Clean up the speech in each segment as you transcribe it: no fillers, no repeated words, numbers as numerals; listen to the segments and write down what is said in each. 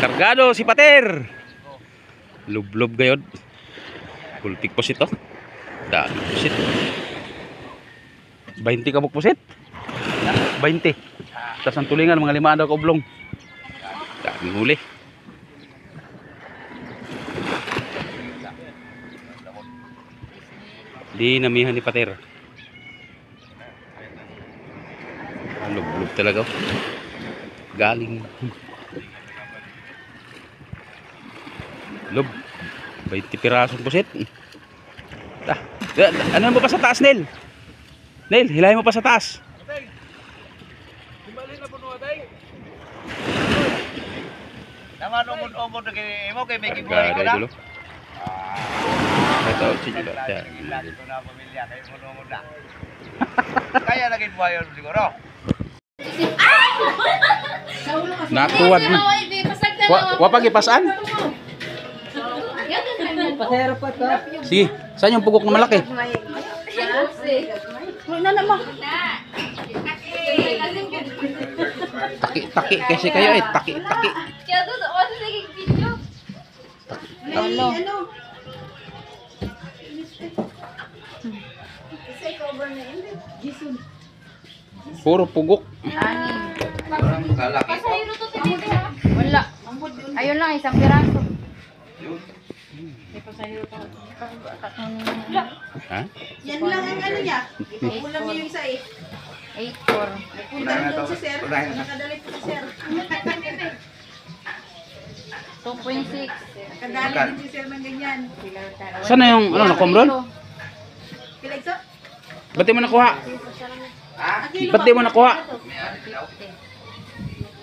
Kargado si Pater. Lublob gayod. Pulpik pusit to. Dami pusit. 20 kabuk pusit. 20. Tapos ang tulingan mga 5 daw kaublong. Dami huli. Di namihan ni Pater. Lublob talaga. Galing. Lob. 20 pirasong pusit. Ano mo pa sa taas, Nel? Nel, hilahin mo pa sa taas. Naman umod na kayo mo kay may gibuhay ko na. Ito, sige ba? Lagi ko na pamilya kayo umod na. Kaya naging buhay yun siguro. Natuwad na. Wapag ipasaan? Sige, saan yung pugok na malaki? Taki kasi kayo eh, taki. Puro pugok. Wala. Ayun lang, isang piraso. Ha? Yan lang ang ano niya. Kulang niya yung isa eh. 8-4. Punta rin doon si sir. Nakadali po si sir. 2.6. Nakadali din si sir ng ganyan. Saan na yung ano, nakomron? Pilag so? Ba't di mo nakuha? Ba't di mo nakuha?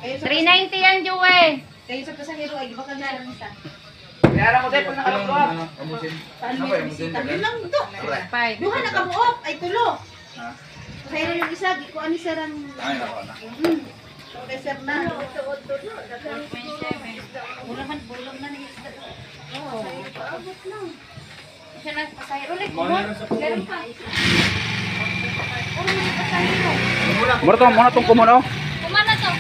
390 yan, Joey. Kayo sa pasahero ay baka na lang isa. Kaya mo tayo pag nakalukuha. Paano may bisita? Yun lang ito. 5. Duha na kabuok. Ay tulo. Pasahero yung isa. Di ko ani sir ang... Okay sir na. Bulang na ni isda. Oo. Paabot lang. Siya na, pasahero ulit. Meron pa. Muna tong kumon oh. Kumana to.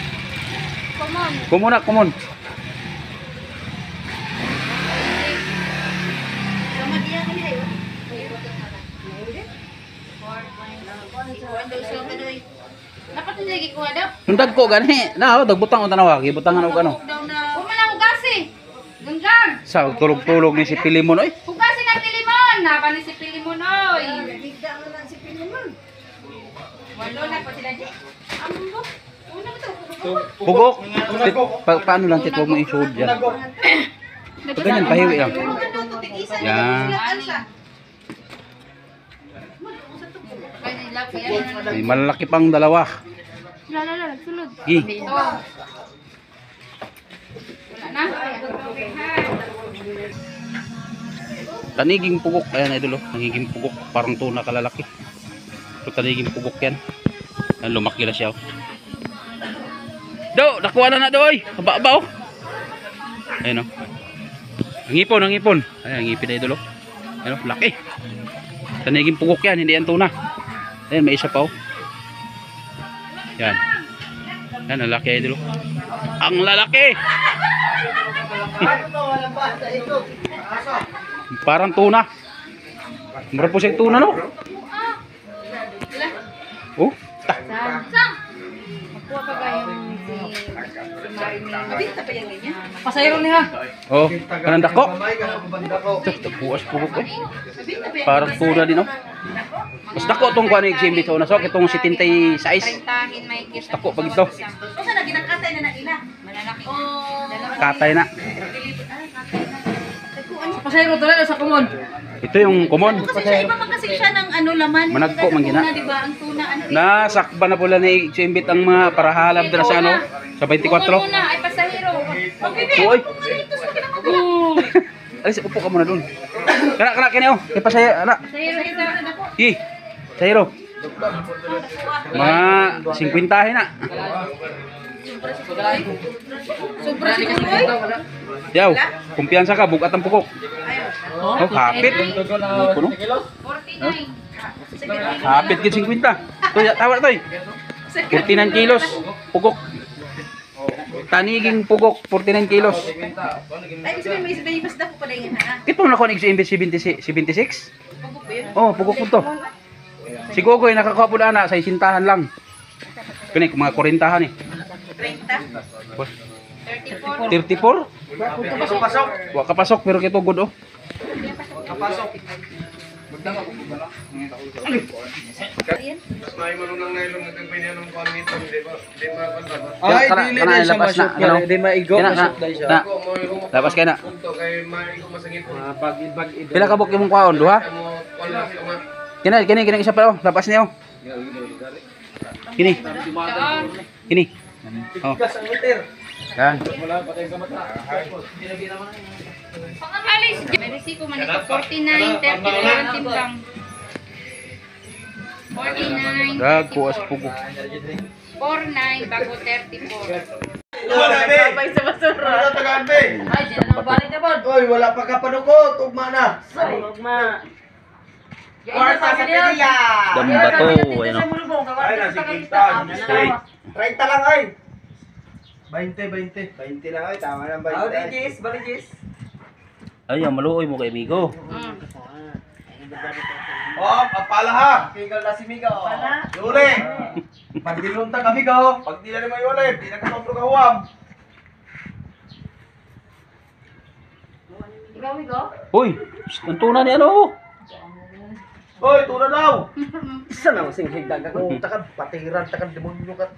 Kumon. Sama dia kami ayo. Dapat hindi lagi kuha daw. Undag ko gani. Na, dagbutang unta na wagi, butangan og ano. Kumana hugasi. Ganggang. Sa tulog-tulog ni si Pilimon oy. Hugasi na Pilimon. Naba ni si Pilimon oy. Bigda mo lang si Pilimon. Walo na po sila di. Ambo. Una ba to? Pugok. Paano lang tit, huwag mo i-shoot dyan. Pag ganyan, pahiwi lang. Yan. May malaki pang dalawa. Lala, sulod. Gi. Wala na. Taniging pugok. Ayan idol oh. Taniging pugok. Parang tuna kalalaki. So taniging pugok yan. Ayan, lumaki na siya oh. Do, nakuha na doy. Haba-haba oh. Ayan oh. Ang ipon. Ayan, ang ipin na idol oh. Ayan oh, laki. Taniging pugok yan, hindi yan tuna. Ayan, may isa pa oh. Yan. Yan, ang laki idol oh. Ang lalaki. Parang tuna. Mura po siya tuna no. Oh. Sam. Magkuha pa kayong si Mabinta pa yan niya. pasayro niya. Oh, kanang dako. Buwas pugok eh. Parang tuna din oh. Mas dako tong kuan exhibit sa una so itong 76. Tahin may kiss. Dako pag ito. O sana ginakatay na ila. Malalaki. Katay na. Pasayro to sa kumon. Ito yung common. Kasi siya iba man kasi siya ng ano laman. Managko man gina. Di ba ang tuna ano? Nasakba na pula ni exhibit ang mga para halab dira sa ano sa 24. Muna ay pasahero. Uy. Alis upo ka muna doon. Kana kini oh. Kay pasaya ana. Pasahero ito. Hi. Sayro. Mga 50 na. Sobra si Kuloy. Yaw, kumpiyansa ka bugat ang pukok. Oh, hapit. Puno. 49. Hapit gid 50. Toy, tawar toy. 49 kilos pukok. Taniging pugok, 49 kilos. Ay, gusto mo may mas dako pa rin ha. Ito na ko ni 76? Pagod ba yun? Oh, pugok po to. Si Gogoy nakakuha po na ana sa isintahan lang. Kani mga 40han eh. 30? 34? 34? Pasok. Wa kapasok pero kito good oh. Kapasok. Ayan. May manunang nailong nagpapinihan ng konmito, di ba? Di ba pantaba? Ay, dili na siya ma-shoot Di maigo, ma-shoot na siya. na. Labas kay na. Punto kay maigo masangit po. Pila ka buk imong kwaon duha? Wala ka ma. Kini isa pa oh, labas niyo. Kini. Kini. Oh. Gas ang meter. Yan. Pangalis. May resiko man ito. 49, 31, timbang. 49, Dag ko as pugok. 49, bago 34. Wala be. Sabay sa basura. Wala tagaan be. Ay, dyan na mabalik na po. Oy, wala pa ka panuko, tugma na. Tugma. Kwarta sa piliya. Dambato, ayun oh. Ay, nasi kintan. 30 lang ay. 20 lang ay, tama ng 20. Baligis. Ay, maluoy mo kay Migo. Oh, apala ha. Tinggal na si Migo. Luli. Pag dilunta ka Migo, pag di na naman yung ulit, di na ka ka huwam. Ikaw, Migo? Uy, ang tuna ni ano? Hoy, tuna daw. Isa na masing higdag ka kung takad patiran takad demonyo ka.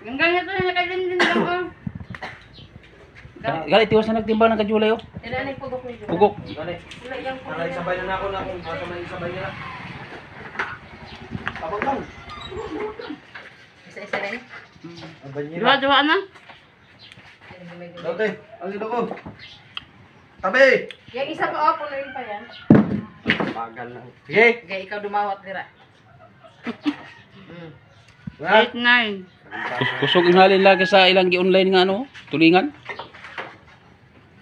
Yung ganyan ko na nakalimutan lang ko. Gali tiwas na nagtimbang ng kajulay oh. Kailan ay pugok nito? Pugok. Wala yung pugok. Para isabay na ako na kung baka may isabay na. Abang lang. Isa-isa rin. Dua-dua na? Dati, ang ito ko. Tabi. Yung isa pa, oh, punuin pa yan. Bagal lang. Sige. Kaya ikaw dumawat dira. 8, 9. Kusog inhalin lagi sa ilang gi-online nga ano, tulingan.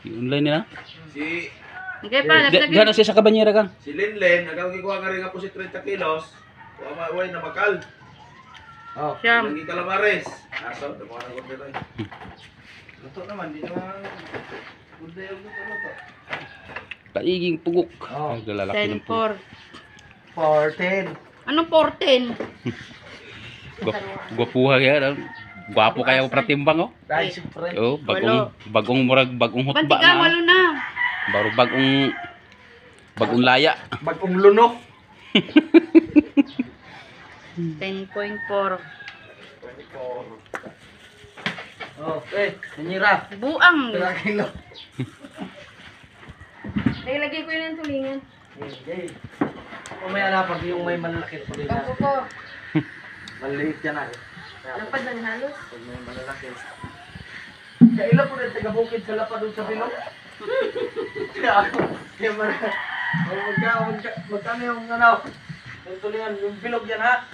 Gi-online nila. Si Okay pa, Gana siya sa kabanyera kang. si Linlen, nagkakikuha ka rin nga po si 30 kilos. Way na bakal. Oh, Siyam. lagi calamares. Aso, damo na gud dito. Luto naman, di naman. Good day, luto. Kaiging pugok. Oh. Ay, lalaki ng 10, pugok. 4. 14. Anong 14? Gwapuha kaya. Gwapo kaya ko pratimbang oh. Dahil siyempre. Oh, bagong murag bagong hutba Bantiga, na. walo na. Baro bagong laya. Bagong lunok. 10.4. Oh, nanyira. Buang. Kaya kilo. Nailagay ko yun ng tulingan. Okay. Mamaya na pag yung may malalaki pa rin. Bago ko. Maliit yan ay. Lampad ng halos. Pag may malalaki. Kaya ilan po rin taga-bukid sa lapad doon sa bilog? Kaya ako, kaya magkano yung ano? Yung tulingan, yung bilog yan ha?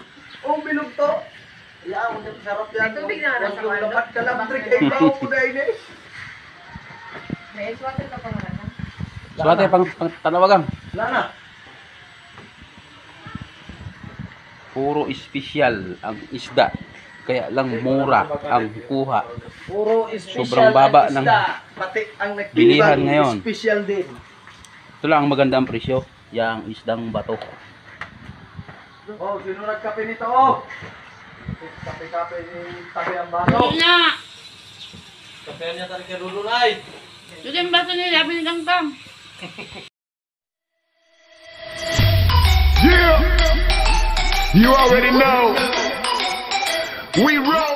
Oh, bilog to! Kaya ako dyan, sarap yan. May tubig na Huwag sa yung walo. lapat ka lang, trick ay bao mo na ini. May swatter ka pa nga na. Suwate pang tanawagang. Wala na. Puro espesyal ang isda. Kaya lang mura ang kuha. Puro special Sobrang baba ang ng isda. Pati ang bilihan nagtimbang, ngayon. special din. Ito lang ang maganda ang presyo. Yang isdang bato. Oh, sino nagkape nito? Oh! Kape-kape ni tabi ang baso. Hindi na. Kape niya talaga kay Lulunay. Ito yung baso nila, binigangkang. Yeah, you already know. We roll.